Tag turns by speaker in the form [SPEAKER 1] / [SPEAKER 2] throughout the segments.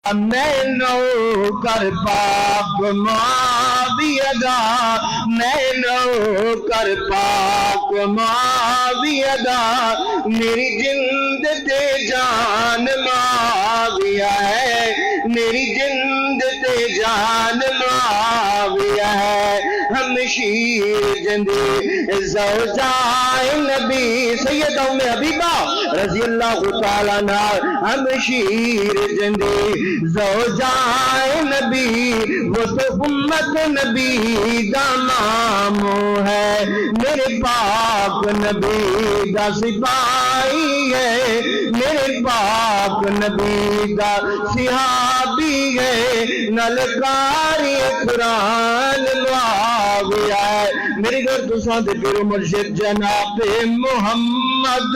[SPEAKER 1] میں نو کر پاک معاویہ دا، میں نو کر پاک معاویہ دا، میری جند تے جان معاویہ ہے، میری جند تے جان معاویہ ہے، ہم شیر جندے زوجائے نبی سید ام حبیبہ رضی اللہ تعالیٰ عنہ، ہم شیر جندے زوجائے نبی، وہ تو امت نبی دا مامو ہے، میرے پاک نبی دا سپاہی ہے، میرے پاک نبی دا صحابی ہے، نلکاری قرآن معاویہ ہے، میری گھر تو ساتھ پیر مرشد جناب محمد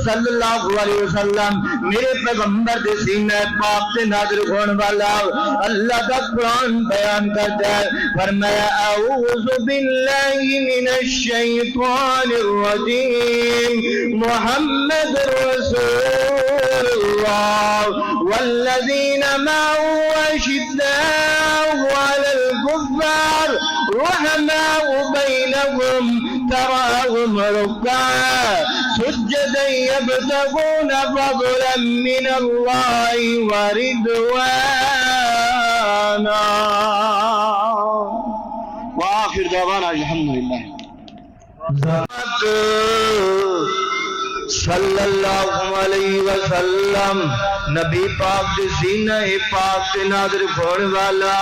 [SPEAKER 1] صلی اللہ علیہ وسلم، میرے پیغمبر دے سینہ پاک سے نازل ہونے والا اللہ کا قرآن بیان کرتا ہے، فرمایا اعوذ باللہ من الشیطان الرجیم، محمد رسول اللہ والذین معه اشداء علی الکفار رحماء بینہم تراہم رکعا سجدا یبتغون فضلا من اللہ ورضوانا۔ وآخر دعوانا الحمدللہ۔ صلی اللہ علیہ وسلم، نبی پاک دے سینہ پاک سے نازل ہونے والا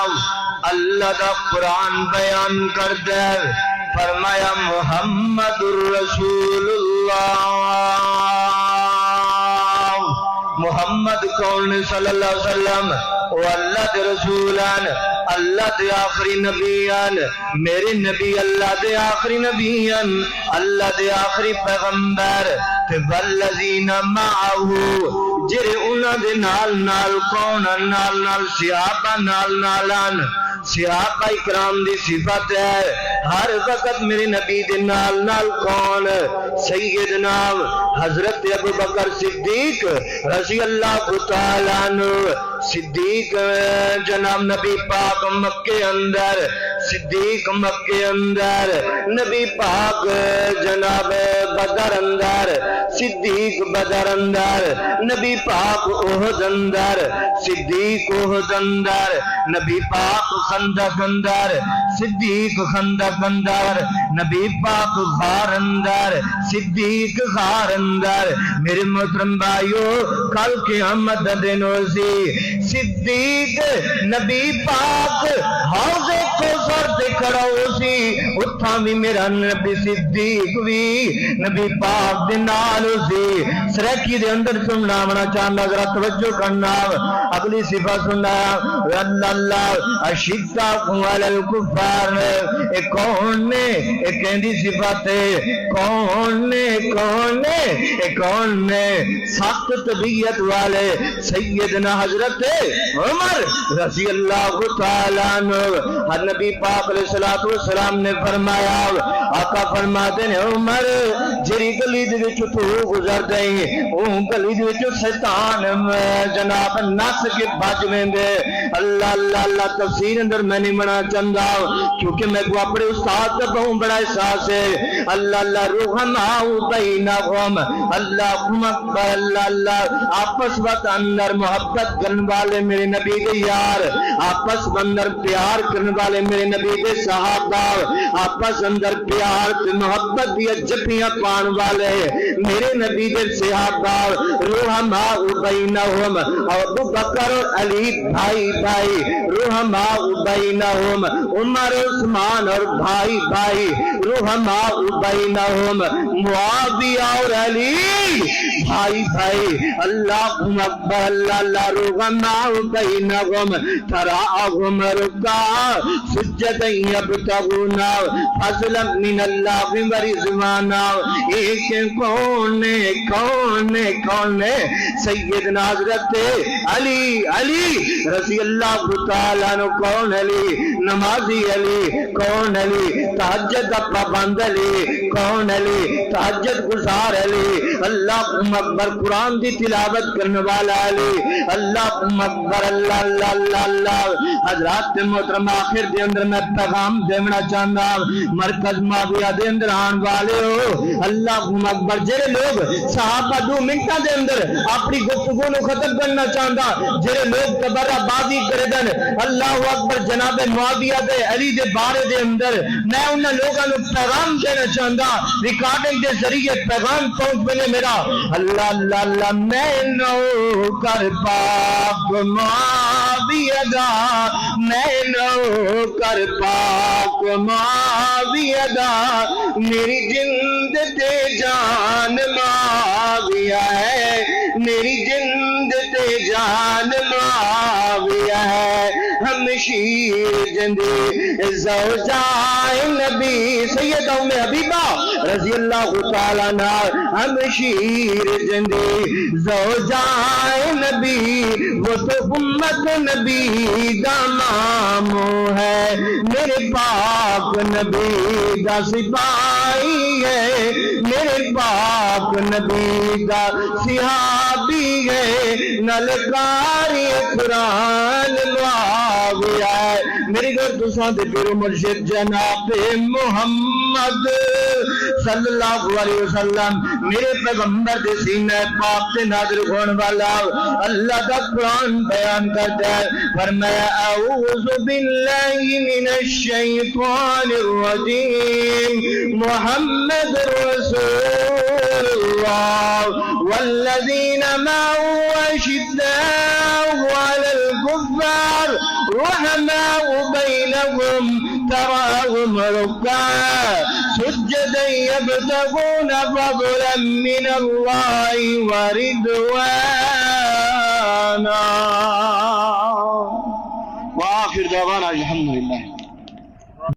[SPEAKER 1] اللہ دا قرآن بیان کرتا ہے، فرمایا محمد الرسول اللہ۔ محمد کون صلی اللہ علیہ وسلم؟ وہ اللہ دے رسولان، اللہ دے آخری نبیان، میرے نبی اللہ دے آخری نبیان، اللہ دے آخری پیغمبر، والذین معہو جرے انہاں دے نال نال کون نال نال صحابہ نال نالان، صحابہ اکرام دی صفت ہے، ہر وقت میرے نبی دے نال نال کون؟ سیدنا حضرت ابو بکر صدیق رضی اللہ تعالیٰ عنہ، صدیق جناب نبی پاک مکے اندر، صدیق مکے اندر، نبی پاک جناب بدر اندر، صدیق بدر اندر، نبی پاک احد اندر، صدیق احد اندر، نبی پاک خندق اندر، صدیق خندق اندر، نبی پاک غار اندر، صدیق غار اندر۔ میرے محترم بھائیو، کل قیامت دا دن ہوسی، صدیق نبی پاک حوض کوثر تے کھڑا ہوسی، اتھاں بھی میرا نبی صدیق بھی نبی پاک دے نال ہوسی۔ سرکی دے اندر سننا منا چاہنا، ذرا توجہ کرنا، اگلی صفت سننا، اللہ اشداء علی الکفار، ایک کون نے ایک کہندی صفت ہے، کون نے کون نے ایک کون نے سخت طبیعت والے سیدنا حضرت عمر رضی اللہ تعالیٰ عنہ، نبی پاک علیہ السلام نے فرمایا، آقا فرماتے ہیں عمر جری گلی دے وچ تو گزر گئی، اون گلی دے وچ شیطان جناب نس کے بھج ویندے۔ اللہ اللہ اللہ تفسیر اندر میں نہیں بنا چاہتا کیونکہ میں کو اپنے استاد کا بہت بڑا احساس ہے۔ اللہ اللہ رحماء بینہم، اللہ اکبر، اللہ اللہ آپس وقت اندر محبت کرنے والے میرے نبی کے یار، آپس اندر پیار کرنے والے میرے نبی کے صحابہ، آپس اندر پیار محبت دیا جپیاں پان والے میرے نبی کے صحابہ، رحماء بینہم، ابو بکر اور علی بھائی بھائی، رحماء بینہم، عمر عثمان اور بھائی بھائی، رحماء بینہم، معاویہ اور علی بھائی بھائی، اللہم اکبر، اللہ اللہ، رحماء بینہم تراہم رکعا سجدا یبتغون فضلا من اللہ ورضوانا۔ ایک کون ہے کون ہے کون ہے؟ سیدنا حضرت علی، علی رضی اللہ تعالیٰ عنہ، کون علی؟ نمازی علی، کون علی؟ تہجد کا پابند علی، کون علی تہجد گزار علی اللہ اکبر قرآن دی تلاوت کرنے والا علی اللہ اکبر اللہ اللہ اللہ اللہ حضرات محترم آخر دے اندر میں پیغام دینا چاہتا مرکز ماویہ دے اندر آن والے ہو اللہ اکبر جڑے لوگ صحابہ 2 منٹاں دے اندر اپنی گفتگو نو ختم کرنا چاہتا جڑے لوگ تبرہ بازی کرے دن اللہ اکبر جناب معاویہ دے علی دے بارے دے اندر میں انہاں لوگاں نو پیغام دینا چاہتا ریکارڈنگ دے ذریعے پیغام پہنچ بنے میرا اللہ اللہ اللہ میں نو کر پاک معاویہ دا میں نو کر پاک معاویہ دا میری جند تے جان معاویہ ہے میری جند تے جان معاویہ ہے ہم شیر جندی زوجائے نبی سید ام حبیبہ رضی اللہ تعالیٰ عنہ ہم شیر جندی زوجائے نبی وہ تو امت نبی دا مامو ہے میرے پاک نبی دا سپاہی ہے میرے پاک نبی دا صحابی ہے نلکاری قرآن معاویہ ہے میری گھر دوسرا دے پیرو مرشد جناب محمد صلی اللہ علیہ وسلم میرے پیغمبر دے سینہ پاک سے نازل ہونے والا اللہ کا قرآن بیان کرتا ہے فرمایا اعوذ باللہ من الشیطان الرجیم محمد رسول اللہ والذین معه اشداء على الكفار رحماء بينهم تراهم ركعا سجدا يبتغون فضلا من الله ورضوانا وآخر دعوانا الحمد لله